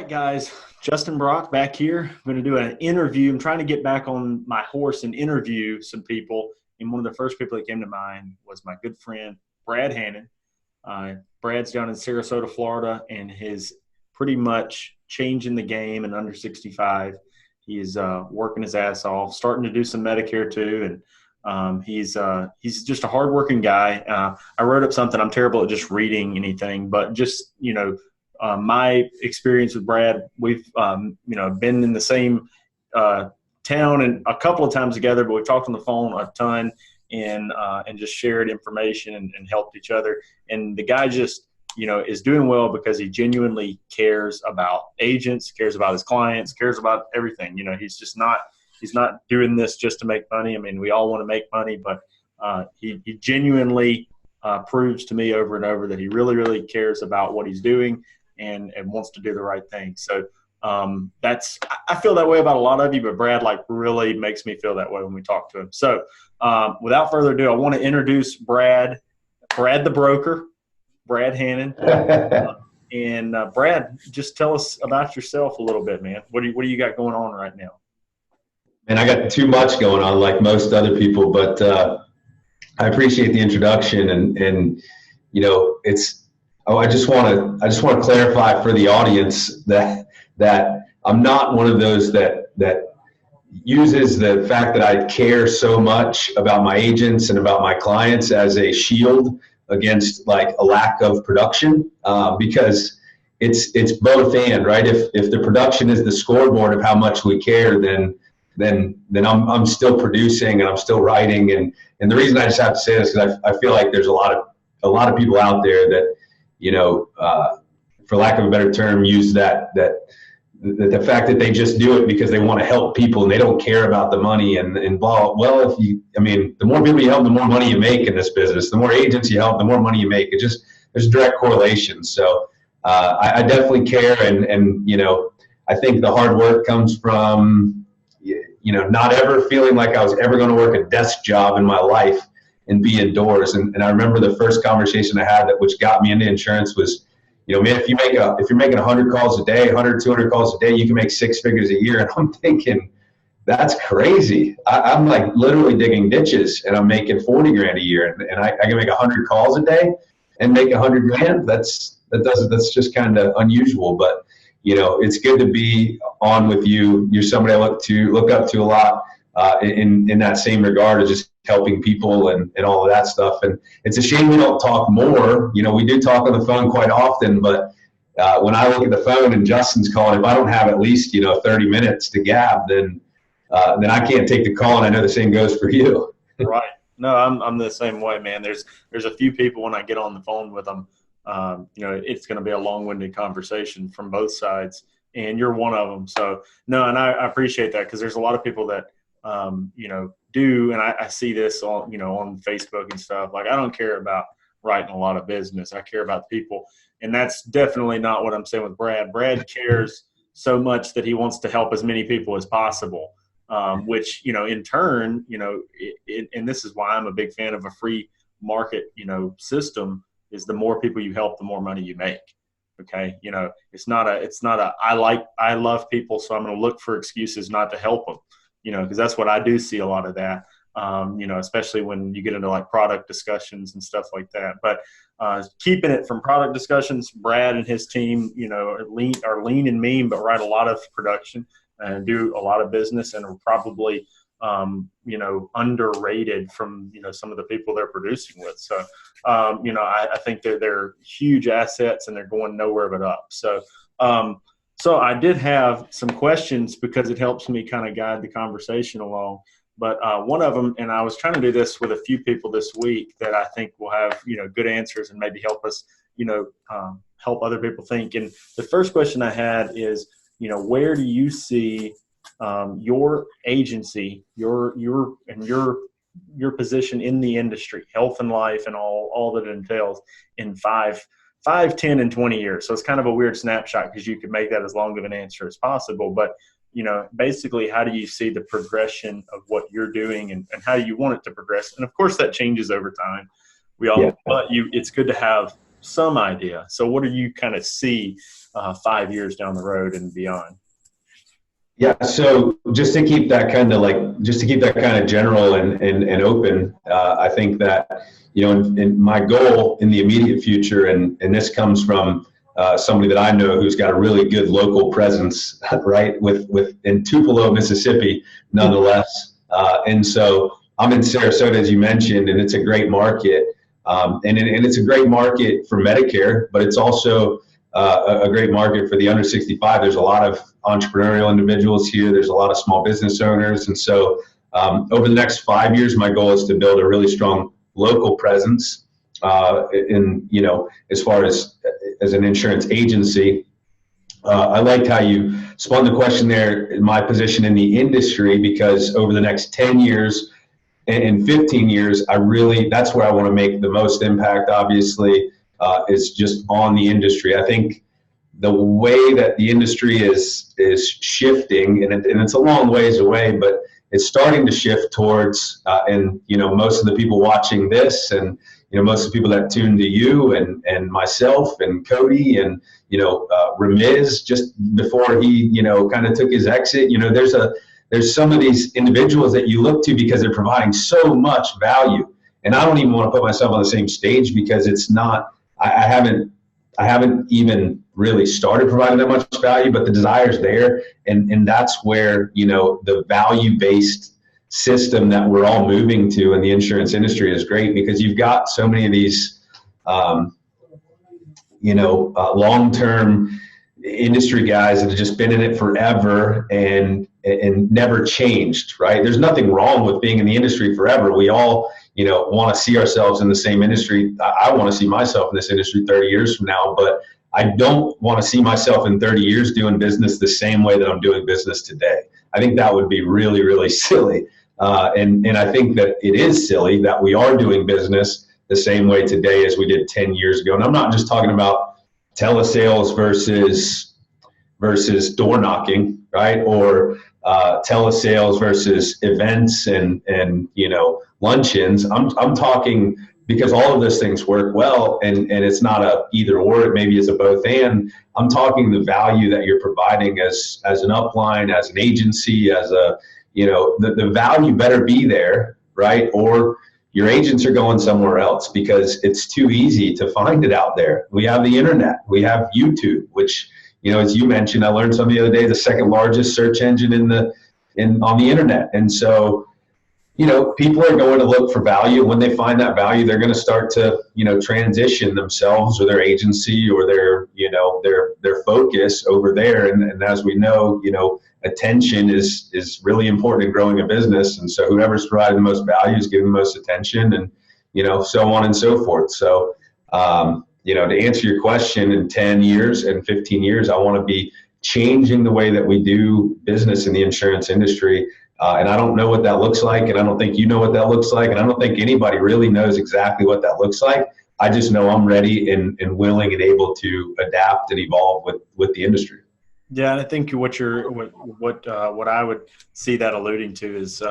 right, guys. Justin Brock back here. I'm going to do an interview. I'm trying to get back on my horse and interview some people. And one of the first people that came to mind was my good friend, Brad Hannon. Brad's down in Sarasota, Florida, and is pretty much changing the game in under 65. He's working his ass off, starting to do some Medicare too, and he's just a hardworking guy. I wrote up something. I'm terrible at just reading anything, but just my experience with Brad, we've been in the same town and a couple of times together, but we've talked on the phone a ton and just shared information and helped each other. And the guy just is doing well because he genuinely cares about agents, cares about his clients, cares about everything. He's not doing this just to make money. I mean, we all want to make money, but he genuinely proves to me over and over that he really, really cares about what he's doing and wants to do the right thing. So I feel that way about a lot of you, but Brad really makes me feel that way when we talk to him. So without further ado, I want to introduce Brad the broker, Brad Hannon. And Brad, just tell us about yourself a little bit, man. What do you got going on right now? Man, I got too much going on like most other people, but I appreciate the introduction and I just want to clarify for the audience that I'm not one of those that uses the fact that I care so much about my agents and about my clients as a shield against like a lack of production, because it's both and, right? If the production is the scoreboard of how much we care, then I'm still producing and I'm still writing, and the reason I just have to say this is because I feel like there's a lot of people out there that for lack of a better term, use that the fact that they just do it because they want to help people and they don't care about the money and blah. Well, the more people you help, the more money you make in this business. The more agents you help, the more money you make. There's a direct correlation. So I definitely care, and I think the hard work comes from not ever feeling like I was ever going to work a desk job in my life and be indoors. And I remember the first conversation I had which got me into insurance was, man, if you're making 100 calls a day, 100, 200 calls a day, you can make six figures a year. And I'm thinking, that's crazy. I'm like literally digging ditches and I'm making 40 grand a year. And I can make 100 calls a day and make 100 grand. That's just kind of unusual, but it's good to be on with you. You're somebody I look up to a lot in that same regard of just helping people and all of that stuff. And it's a shame we don't talk more. We do talk on the phone quite often, but when I look at the phone and Justin's calling, if I don't have at least 30 minutes to gab, then I can't take the call. And I know the same goes for you. Right. No, I'm the same way, man. There's a few people when I get on the phone with them, it's going to be a long-winded conversation from both sides, and you're one of them. So no, and I appreciate that because there's a lot of people that do, and I see this on on Facebook and stuff. Like, I don't care about writing a lot of business. I care about people, and that's definitely not what I'm saying with Brad. Brad cares so much that he wants to help as many people as possible, which in turn, and this is why I'm a big fan of a free market system. Is the more people you help, the more money you make. Okay, it's not a I love people, so I'm going to look for excuses not to help them. Because that's what I do see a lot of that, especially when you get into like product discussions and stuff like that. But keeping it from product discussions, Brad and his team, are lean and mean, but write a lot of production and do a lot of business, and are probably, underrated from, some of the people they're producing with. So, I think they're huge assets and they're going nowhere but up. So, So I did have some questions because it helps me kind of guide the conversation along. But one of them, and I was trying to do this with a few people this week that I think will have, good answers and maybe help us, help other people think. And the first question I had is, where do you see your agency, your position in the industry, health and life and all that it entails in 5, 10, and 20 years. So it's kind of a weird snapshot because you could make that as long of an answer as possible. But, basically, how do you see the progression of what you're doing and how you want it to progress? And, of course, that changes over time. But it's good to have some idea. So what do you kind of see 5 years down the road and beyond? Yeah, so just to keep that kind of general and open, I think that, in my goal in the immediate future, and this comes from somebody that I know who's got a really good local presence, right, in Tupelo, Mississippi, nonetheless. And so I'm in Sarasota, as you mentioned, and it's a great market, and it's a great market for Medicare, but it's also a great market for the under 65. There's a lot of entrepreneurial individuals here. There's a lot of small business owners. And so over the next 5 years, my goal is to build a really strong local presence as far as an insurance agency. I liked how you spun the question there, my position in the industry, because over the next 10 years and 15 years, that's where I want to make the most impact, obviously. Is just on the industry. I think the way that the industry is shifting, and it's a long ways away, but it's starting to shift towards, and most of the people watching this, and most of the people that tune to you and myself and Cody and Ramiz just before he kind of took his exit. There's some of these individuals that you look to because they're providing so much value, and I don't even want to put myself on the same stage because it's not. I haven't even really started providing that much value, but the desire's there, and that's where the value-based system that we're all moving to in the insurance industry is great, because you've got so many of these long-term industry guys that have just been in it forever and never changed, right? There's nothing wrong with being in the industry forever. We all want to see ourselves in the same industry. I want to see myself in this industry 30 years from now, but I don't want to see myself in 30 years doing business the same way that I'm doing business today. I think that would be really, really silly. And I think that it is silly that we are doing business the same way today as we did 10 years ago. And I'm not just talking about telesales versus door knocking, right? Or telesales versus events and luncheons. I'm talking, because all of those things work well, and it's not a either or, it maybe is a both and. I'm talking the value that you're providing as an upline, as an agency, as the value better be there, right? Or your agents are going somewhere else because it's too easy to find it out there. We have the internet, we have YouTube, which, as you mentioned, I learned something the other day, the second largest search engine on the internet. And so, people are going to look for value. When they find that value, they're going to start to, transition themselves or their agency or their focus over there. And as we know, attention is really important in growing a business. And so whoever's providing the most value is getting the most attention, and, so on and so forth. So, to answer your question, in 10 years and 15 years, I want to be changing the way that we do business in the insurance industry. And I don't know what that looks like, and I don't think you know what that looks like, and I don't think anybody really knows exactly what that looks like. I just know I'm ready and willing and able to adapt and evolve with the industry. Yeah, and I think what I would see that alluding to is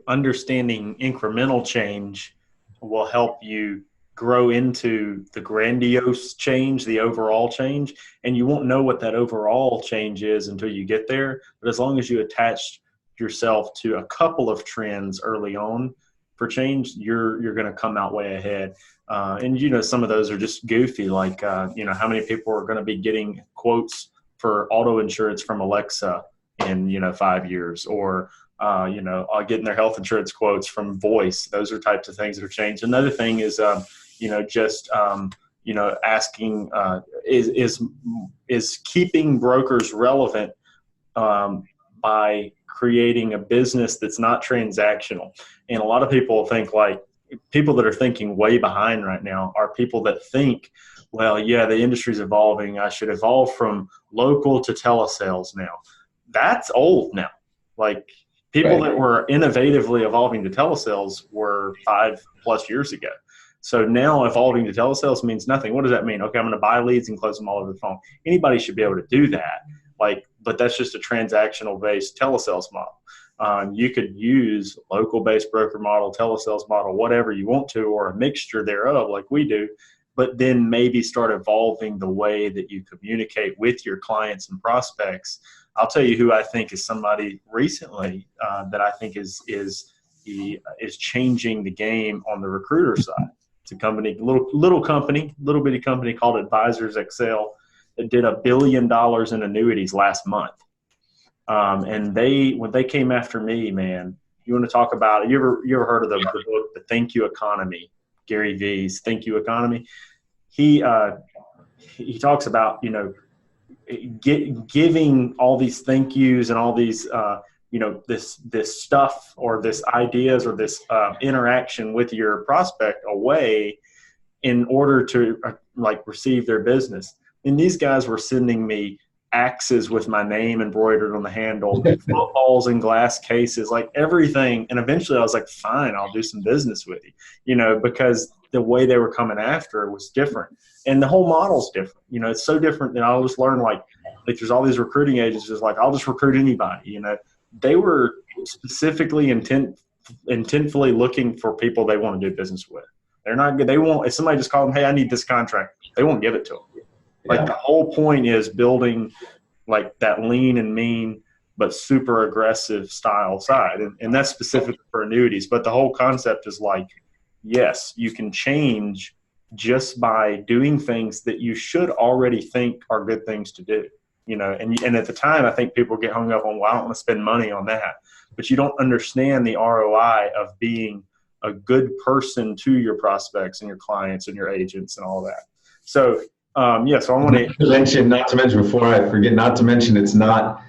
understanding incremental change will help you grow into the grandiose change, the overall change, and you won't know what that overall change is until you get there. But as long as you attach yourself to a couple of trends early on for change, you're going to come out way ahead. And some of those are just goofy, like how many people are going to be getting quotes for auto insurance from Alexa in 5 years, or getting their health insurance quotes from voice. Those are types of things that are changed. Another thing is asking is keeping brokers relevant by creating a business that's not transactional. And a lot of people think, like, people that are thinking way behind right now are people that think, well, yeah, the industry's evolving. I should evolve from local to telesales now. That's old now. Like, people that were innovatively evolving to telesales were 5+ years ago. So now evolving to telesales means nothing. What does that mean? Okay, I'm going to buy leads and close them all over the phone. Anybody should be able to do that. But that's just a transactional-based telesales model. You could use local-based broker model, telesales model, whatever you want to, or a mixture thereof, like we do. but then maybe start evolving the way that you communicate with your clients and prospects. I'll tell you who I think is somebody recently that I think is changing the game on the recruiter side. It's a company, little bitty company called Advisors Excel that did $1 billion in annuities last month. And when they came after me, man, you want to talk about it? You ever heard of the book, The Thank You Economy? Gary V's Thank You Economy. He talks about, you know, giving all these thank yous and all these, you know, this stuff or this ideas or this interaction with your prospect away in order to like receive their business. And these guys were sending me axes with my name embroidered on the handle, footballs in glass cases, like everything. And eventually I was like, fine, I'll do some business with you, you know, because the way they were coming after was different. And the whole model's different. You know, it's so different that I'll just learn like there's all these recruiting agencies like, I'll just recruit anybody, you know. They were specifically intentfully looking for people they want to do business with. They're not good. They won't, if somebody just called them, hey, I need this contract, they won't give it to them. Like the whole point is building like that lean and mean, but super aggressive style side. And that's specific for annuities. But the whole concept is like, yes, you can change just by doing things that you should already think are good things to do. You know, and at the time, I think people get hung up on, well, I don't want to spend money on that. But you don't understand the ROI of being a good person to your prospects and your clients and your agents and all that. So, so I want not to mention before I forget, not to mention it's not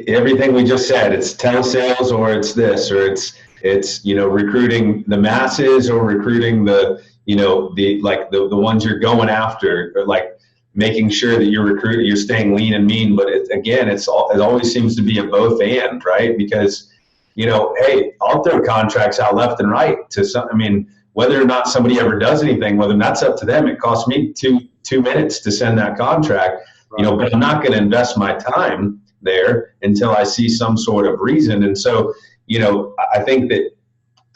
everything we just said. It's telesales or it's this or it's you know, recruiting the masses or recruiting the, you know, the ones you're going after, or like making sure that you're staying lean and mean. But it always seems to be a both and, right? Because, you know, hey, I'll throw contracts out left and right to some. I mean, whether or not somebody ever does anything, whether that's up to them. It costs me two minutes to send that contract, you know, but I'm not going to invest my time there until I see some sort of reason. And so, you know, I think that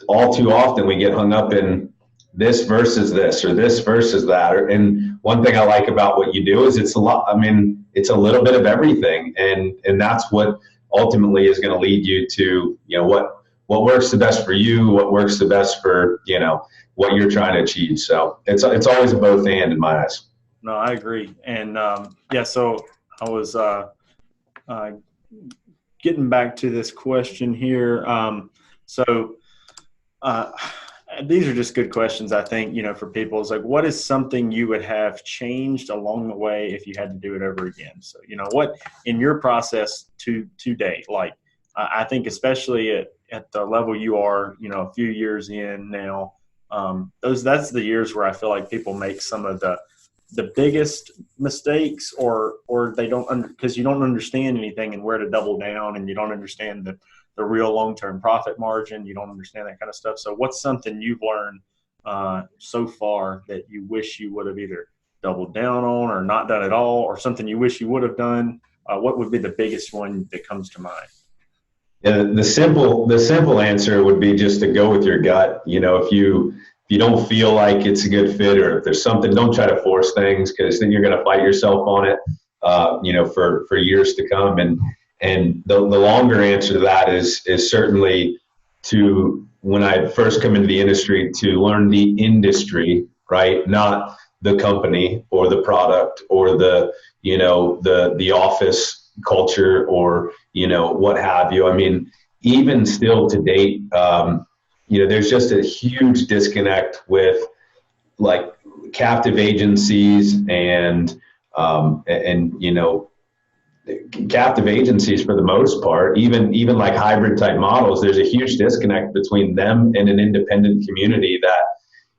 all too often we get hung up in this versus this or this versus that. And one thing I like about what you do is it's a little bit of everything. And that's what ultimately is going to lead you to, you know, what works the best for you, what works the best for, you know, what you're trying to achieve. So it's always a both and in my eyes. No, I agree. And so I was getting back to this question here. These are just good questions, I think, you know, for people. It's like, what is something you would have changed along the way if you had to do it over again? So, you know, what in your process to date, like I think especially at the level you are, you know, a few years in now, that's the years where I feel like people make some of the biggest mistakes or they don't because you don't understand anything and where to double down, and you don't understand the real long-term profit margin. You don't understand that kind of stuff. So what's something you've learned so far that you wish you would have either doubled down on or not done at all, or something you wish you would have done? What would be the biggest one that comes to mind? Yeah, the simple answer would be just to go with your gut. You know, if you don't feel like it's a good fit, or if there's something, don't try to force things, because then you're going to fight yourself on it, you know, for years to come. And the longer answer to that is certainly to, when I first come into the industry, to learn the industry, right? Not the company or the product or the, you know, the office culture or, you know, what have you. I mean, even still to date, you know, there's just a huge disconnect with like captive agencies and you know, captive agencies for the most part, even like hybrid type models, there's a huge disconnect between them and an independent community that,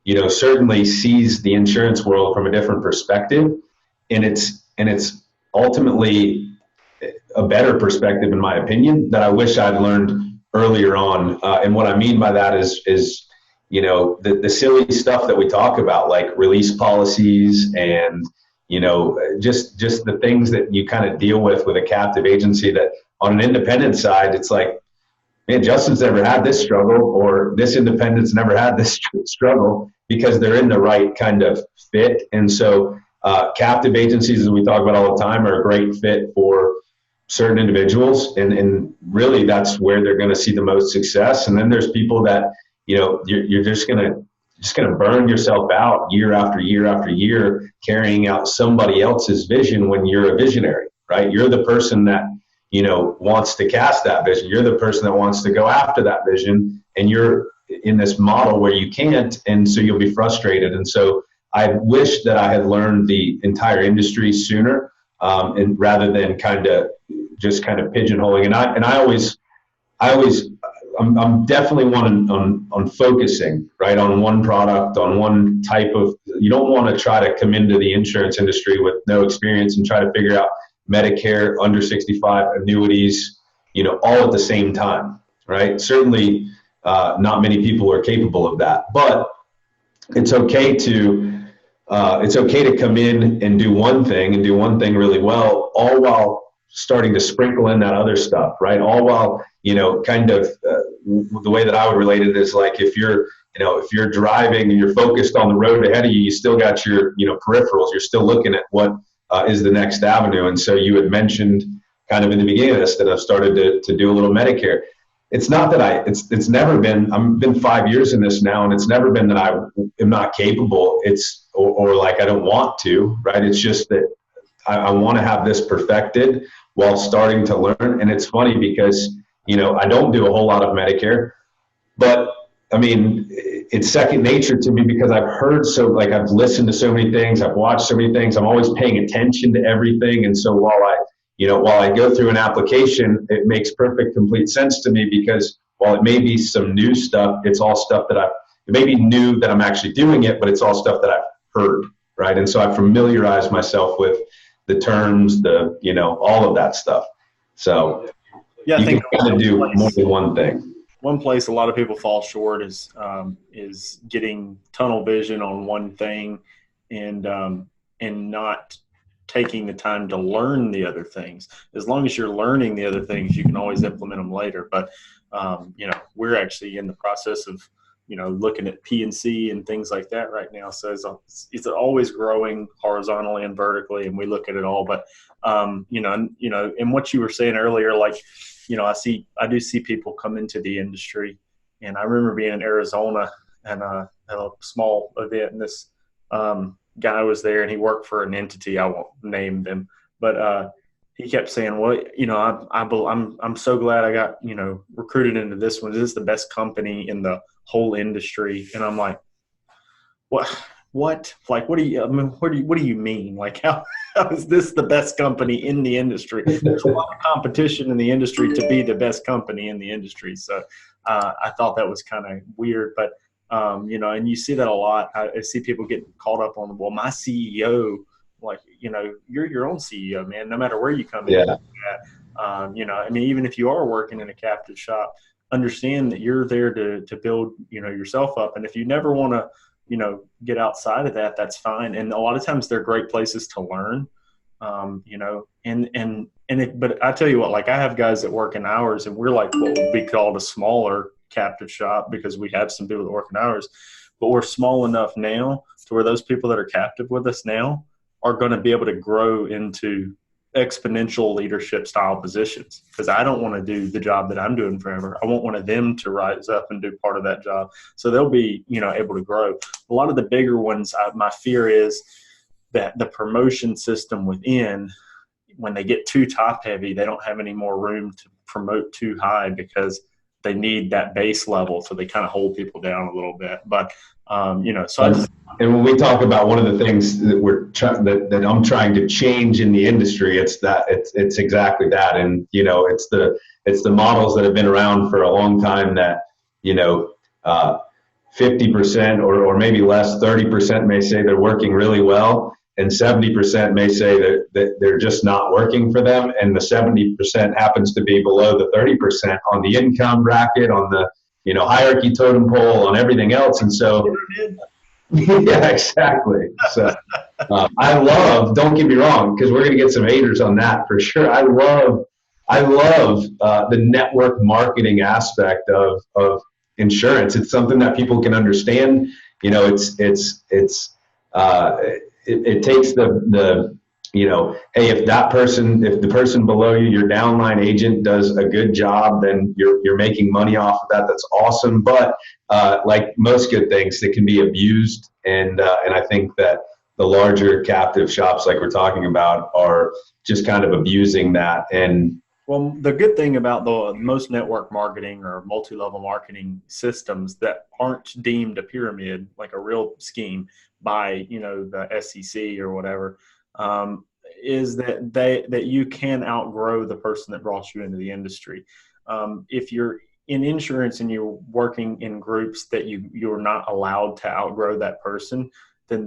you know, certainly sees the insurance world from a different perspective. And it's ultimately a better perspective, in my opinion, that I wish I'd learned earlier on. And what I mean by that is, you know, the silly stuff that we talk about, like release policies and, you know, just the things that you kind of deal with a captive agency, that on an independent side, it's like, man, Justin's never had this struggle, or this independent's never had this struggle. because they're in the right kind of fit. And so captive agencies, as we talk about all the time, are a great fit for certain individuals, and really that's where they're going to see the most success. And then there's people that, you know, you're just going to burn yourself out year after year after year carrying out somebody else's vision when you're a visionary, right? You're the person that, you know, wants to cast that vision. You're the person that wants to go after that vision, and you're in this model where you can't, and so you'll be frustrated. And so I wish that I had learned the entire industry sooner, and rather than kind of pigeonholing. I'm definitely one on focusing, right, on one product, on one type of. You don't want to try to come into the insurance industry with no experience and try to figure out Medicare, under 65, annuities, you know, all at the same time, right? Certainly, not many people are capable of that, but it's okay to come in and do one thing really well, all while starting to sprinkle in that other stuff, right? All while, you know, kind of the way that I would relate it is like if you're driving and you're focused on the road ahead of you, you still got your, you know, peripherals. You're still looking at what is the next avenue. And so you had mentioned kind of in the beginning of this that I've started to do a little Medicare. It's not that it's never been, I've been 5 years in this now, and it's never been that I am not capable. Or like I don't want to, right? It's just that I want to have this perfected while starting to learn. And it's funny because, you know, I don't do a whole lot of Medicare, but I mean, it's second nature to me because I've listened to so many things, I've watched so many things, I'm always paying attention to everything. And so while I go through an application, it makes perfect, complete sense to me because while it may be some new stuff, it's all stuff that it may be new that I'm actually doing it, but it's all stuff that I've heard, right? And so I familiarize myself with the terms, you know, all of that stuff. So yeah, I think kind of do more than one thing. One place a lot of people fall short is getting tunnel vision on one thing and not taking the time to learn the other things. As long as you're learning the other things, you can always implement them later. But you know, we're actually in the process of, you know, looking at P&C and things like that right now. So it's always growing horizontally and vertically, and we look at it all. But you know, and what you were saying earlier, like, you know, I do see people come into the industry, and I remember being in Arizona and at a small event, and this guy was there, and he worked for an entity. I won't name them, but he kept saying, well, you know, I'm so glad I got, you know, recruited into this one. This is the best company in the whole industry. And I'm like, what, like, what do you mean? Like, how is this the best company in the industry? There's a lot of competition in the industry to be the best company in the industry. So I thought that was kind of weird, but you know, and you see that a lot. I see people get caught up on, well, my CEO, like, you know, you're your own CEO, man, no matter where you come in. Yeah. You know, I mean, even if you are working in a captive shop, understand that you're there to build, you know, yourself up. And if you never want to, you know, get outside of that, that's fine. And a lot of times they're great places to learn, you know, but I tell you what, like, I have guys that work in hours, and we're like what would be called a smaller captive shop because we have some people that work in hours, but we're small enough now to where those people that are captive with us now are going to be able to grow into exponential leadership style positions, because I don't want to do the job that I'm doing forever. I want one of them to rise up and do part of that job. So they'll be, you know, able to grow. A lot of the bigger ones, my fear is that the promotion system within, when they get too top heavy, they don't have any more room to promote too high because they need that base level. So they kind of hold people down a little bit. But, you know, so and when we talk about one of the things that that I'm trying to change in the industry, it's exactly that. And, you know, it's the models that have been around for a long time that, you know, 50% or maybe less, 30% may say they're working really well, and 70% may say that they're just not working for them. And the 70% happens to be below the 30% on the income bracket, on the, you know, hierarchy totem pole, on everything else. And so, yeah, exactly. So I love, don't get me wrong, because we're going to get some haters on that for sure. I love the network marketing aspect of insurance. It's something that people can understand, it takes the hey, if the person below you, your downline agent, does a good job, then you're making money off of that. That's awesome. But like most good things, it can be abused, and I think that the larger captive shops, like we're talking about, are just kind of abusing that. And well, the good thing about the most network marketing or multi-level marketing systems that aren't deemed a pyramid, like a real scheme by the SEC or whatever, is that you can outgrow the person that brought you into the industry. If you're in insurance and you're working in groups that you're not allowed to outgrow that person, then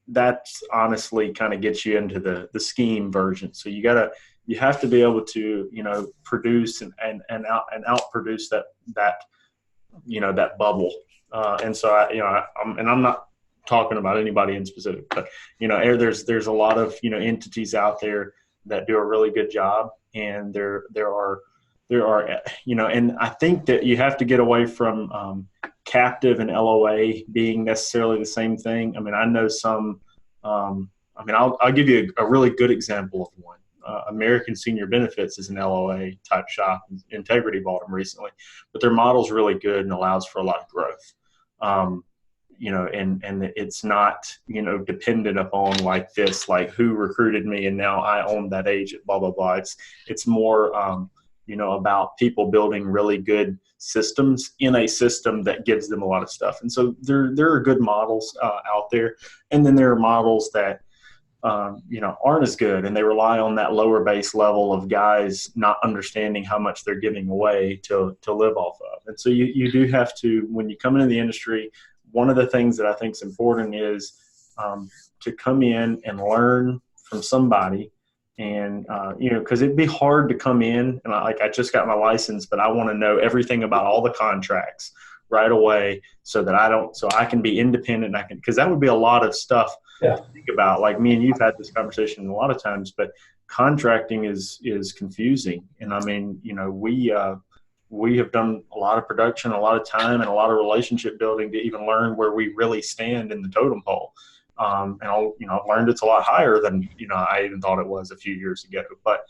that's honestly kind of gets you into the scheme version. So you have to be able to produce and outproduce that bubble. And so I'm not talking about anybody in specific, but there's a lot of entities out there that do a really good job, and there are and I think that you have to get away from captive and LOA being necessarily the same thing. I mean, I know some. I'll give you a really good example of one. American Senior Benefits is an LOA type shop. Integrity bought them recently, but their model's really good and allows for a lot of growth. And it's not, dependent upon like who recruited me and now I own that agent, blah, blah, blah. It's more, about people building really good systems in a system that gives them a lot of stuff. And so there are good models out there. And then there are models that, aren't as good, and they rely on that lower base level of guys not understanding how much they're giving away to live off of. And so you do have to, when you come into the industry, one of the things that I think is important is to come in and learn from somebody. And, because it'd be hard to come in and I just got my license, but I want to know everything about all the contracts right away so I can be independent. Because that would be a lot of stuff to think about. Like me and you've had this conversation a lot of times, but contracting is confusing. And I mean, we have done a lot of production, a lot of time, and a lot of relationship building to even learn where we really stand in the totem pole. And I've learned it's a lot higher than I even thought it was a few years ago. But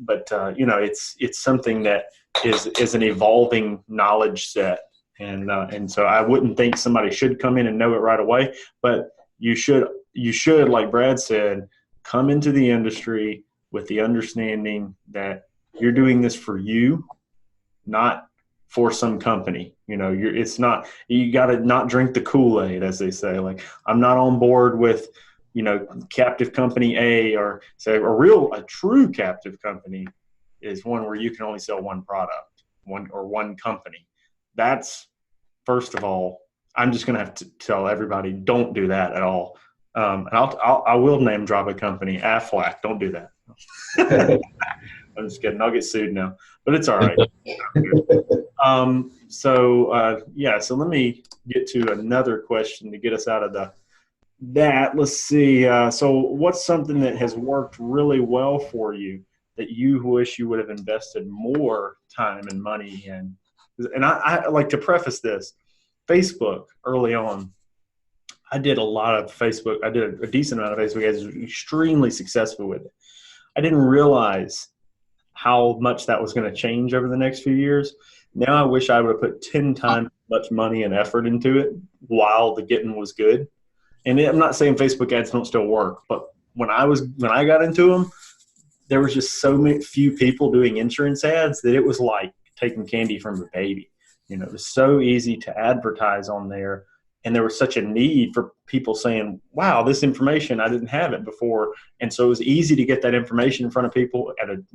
it's something that is an evolving knowledge set, and so I wouldn't think somebody should come in and know it right away. But you should, like Brad said, come into the industry with the understanding that you're doing this for you, not for some company. It's not, you got to not drink the Kool-Aid, as they say. Like, I'm not on board with, captive company A, or say a true captive company is one where you can only sell one product, one company. That's, first of all, I'm just going to have to tell everybody, don't do that at all. And I will name drop a company, Aflac. Don't do that. I'm just kidding. I'll get sued now, but it's all right. So let me get to another question to get us out of that. Let's see. So what's something that has worked really well for you that you wish you would have invested more time and money in? And I like to preface this. Facebook early on, I did a lot of Facebook. I did a decent amount of Facebook. I was extremely successful with it. I didn't realize how much that was going to change over the next few years. Now I wish I would have put 10 times as much money and effort into it while the getting was good. And I'm not saying Facebook ads don't still work, but when I got into them, there was just so few people doing insurance ads that it was like taking candy from a baby. It was so easy to advertise on there. And there was such a need for people saying, wow, this information, I didn't have it before. And so it was easy to get that information in front of people and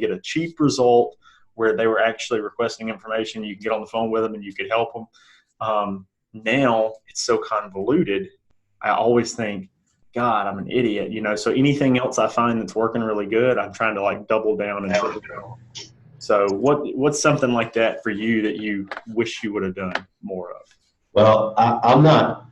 get a cheap result where they were actually requesting information. You could get on the phone with them and you could help them. Now it's so convoluted. I always think, God, I'm an idiot. So anything else I find that's working really good, I'm trying to double down and triple down. So what's something like that for you that you wish you would have done more of? Well, I'm not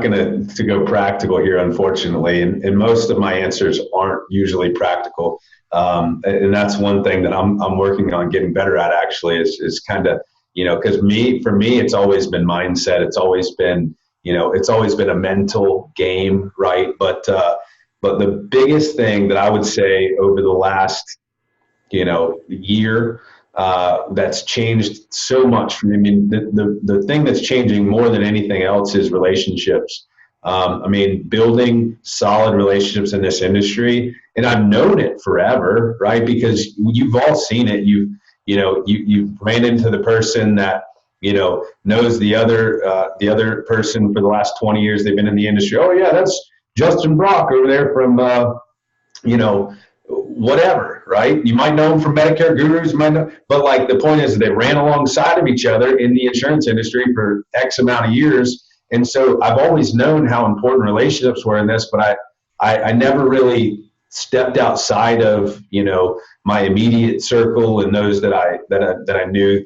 going to go practical here, unfortunately, and most of my answers aren't usually practical. And that's one thing that I'm working on getting better at, actually, is kind of because for me, it's always been mindset. It's always been, it's always been a mental game, right? But the biggest thing that I would say over the last, year, that's changed so much for me. I mean, the thing that's changing more than anything else is relationships. Building solid relationships in this industry, and I've known it forever, right? Because you've all seen it. You ran into the person that, knows the other person for the last 20 years they've been in the industry. Oh yeah, that's Justin Brock over there from, whatever, right? You might know them from Medicare Gurus, but like the point is they ran alongside of each other in the insurance industry for X amount of years. And so I've always known how important relationships were in this, but I never really stepped outside of, my immediate circle and those that I knew,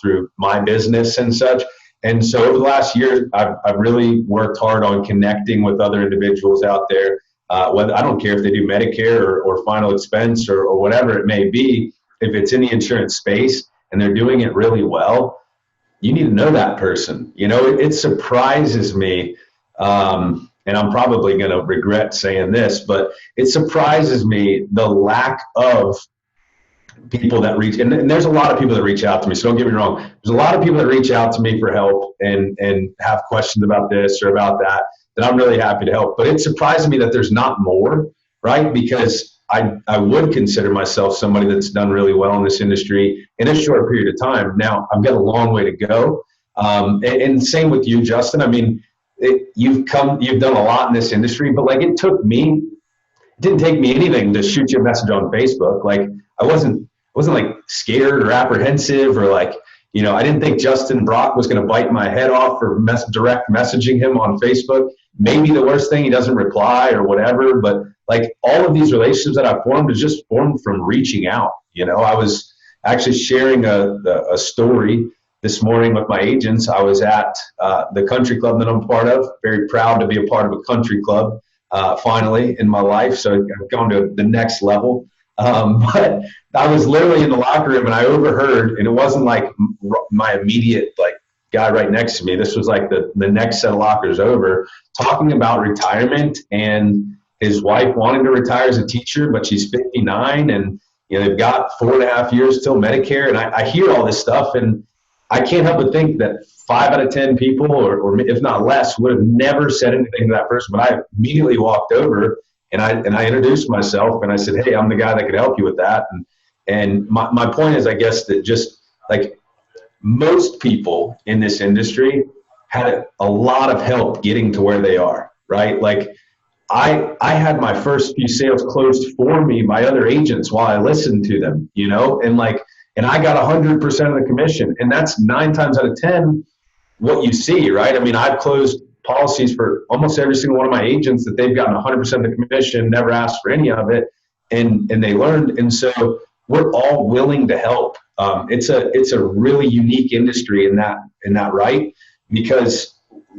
through my business and such. And so over the last year, I've really worked hard on connecting with other individuals out there. Whether I don't care if they do Medicare or final expense or whatever it may be, if it's in the insurance space and they're doing it really well, you need to know that person. It surprises me, and I'm probably going to regret saying this, but it surprises me the lack of people that reach, and there's a lot of people that reach out to me, so don't get me wrong. There's a lot of people that reach out to me for help and have questions about this or about that I'm really happy to help. But it surprises me that there's not more, right? Because I would consider myself somebody that's done really well in this industry in a short period of time. Now, I've got a long way to go. And same with you, Justin. I mean, you've done a lot in this industry, but like it didn't take me anything to shoot you a message on Facebook. Like I wasn't like scared or apprehensive or like, I didn't think Justin Brock was going to bite my head off for direct messaging him on Facebook. Maybe the worst thing, he doesn't reply or whatever. But like all of these relationships that I formed is just formed from reaching out. I was actually sharing a story this morning with my agents. I was at the country club that I'm part of. Very proud to be a part of a country club finally in my life. So I've gone to the next level. But I was literally in the locker room and I overheard, and it wasn't like my immediate like guy right next to me. This was like the next set of lockers over, talking about retirement and his wife wanting to retire as a teacher, but she's 59 and they've got 4.5 years till Medicare. And I hear all this stuff and I can't help but think that 5 out of 10 people, or if not less, would have never said anything to that person. But I immediately walked over and I introduced myself and I said, hey, I'm the guy that could help you with that. And my point is, I guess, that just like most people in this industry had a lot of help getting to where they are, right? Like I had my first few sales closed for me by other agents while I listened to them, and I got 100% of the commission. And that's 9 times out of 10 what you see, right? I mean, I've closed policies for almost every single one of my agents that they've gotten 100% of the commission, never asked for any of it, and they learned. And so we're all willing to help. It's a really unique industry in that right, because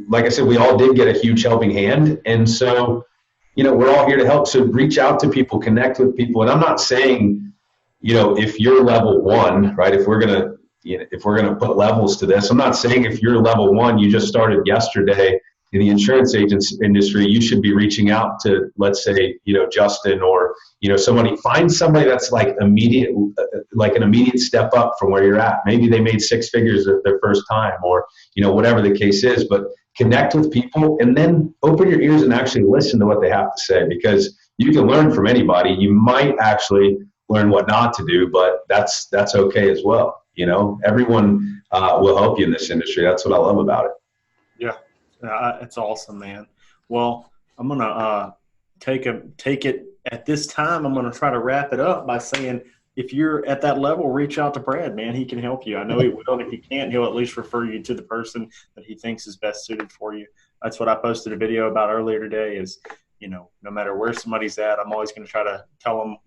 like I said, we all did get a huge helping hand, and so we're all here to help. So reach out to people, connect with people, and I'm not saying if you're level 1, right? If we're gonna put levels to this, I'm not saying if you're level 1, you just started yesterday in the insurance agents industry, you should be reaching out to, let's say, Justin or, somebody. Find somebody that's like an immediate step up from where you're at. Maybe they made 6 figures their first time or, whatever the case is, but connect with people and then open your ears and actually listen to what they have to say, because you can learn from anybody. You might actually learn what not to do, but that's okay as well. Everyone will help you in this industry. That's what I love about it. Yeah. It's awesome, man. Well, I'm going to take it at this time. I'm going to try to wrap it up by saying, if you're at that level, reach out to Brad, man. He can help you. I know he will. And if he can't, he'll at least refer you to the person that he thinks is best suited for you. That's what I posted a video about earlier today is, no matter where somebody's at, I'm always going to try to tell them,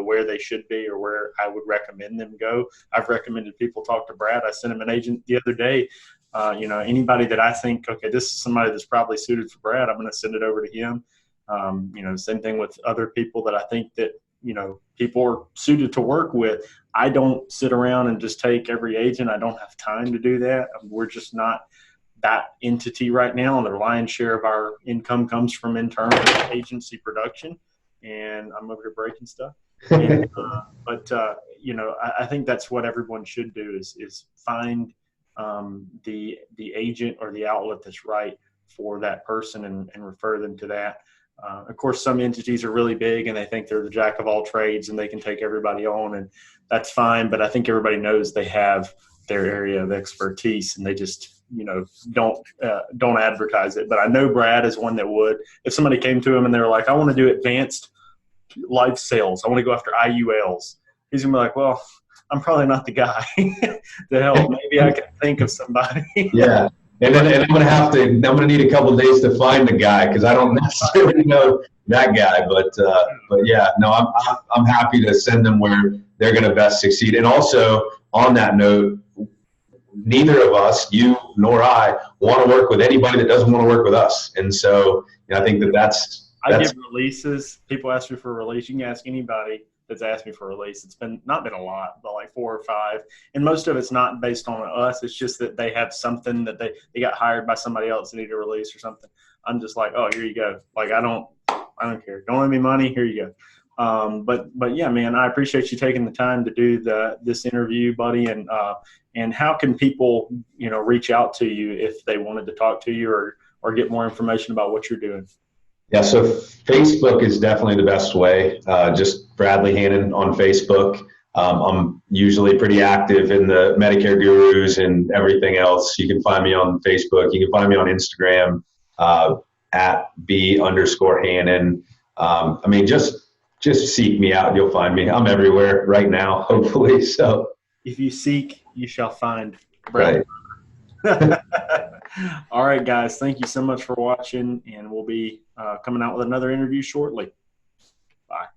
where they should be or where I would recommend them go. I've recommended people talk to Brad. I sent him an agent the other day. Anybody that I think, okay, this is somebody that's probably suited for Brad, I'm going to send it over to him. Same thing with other people that I think that people are suited to work with. I don't sit around and just take every agent. I don't have time to do that. We're just not that entity right now. The lion's share of our income comes from internal agency production, and I'm over here breaking stuff. And, I think that's what everyone should do is find the agent or the outlet that's right for that person and refer them to that. Of course, some entities are really big and they think they're the jack of all trades and they can take everybody on, and that's fine. But I think everybody knows they have their area of expertise, and they just don't advertise it. But I know Brad is one that would. If somebody came to him and they were like, "I want to do advanced life sales. I want to go after IULs," he's gonna be like, "Well, I'm probably not the guy to help. Maybe I can think of somebody." Yeah. And I'm gonna need a couple of days to find the guy because I don't necessarily know that guy. But yeah, no, I'm happy to send them where they're gonna best succeed. And also on that note, neither of us, you nor I, want to work with anybody that doesn't want to work with us. And so I think that's. I give releases. People ask me for a release. You can ask anybody that's asked me for a release. It's not been a lot, but like 4 or 5. And most of it's not based on us. It's just that they have something that they got hired by somebody else and need a release or something. I'm just like, oh, here you go. Like, I don't care. Don't owe me money. Here you go. But yeah, man, I appreciate you taking the time to do this interview, buddy. And how can people, reach out to you if they wanted to talk to you or get more information about what you're doing? Yeah, so Facebook is definitely the best way. Just Bradley Hannon on Facebook. I'm usually pretty active in the Medicare Gurus and everything else. You can find me on Facebook. You can find me on Instagram at @B_Hannon. Just seek me out. You'll find me. I'm everywhere right now, hopefully. So if you seek, you shall find. Right. All right, guys. Thank you so much for watching, and we'll be coming out with another interview shortly. Bye.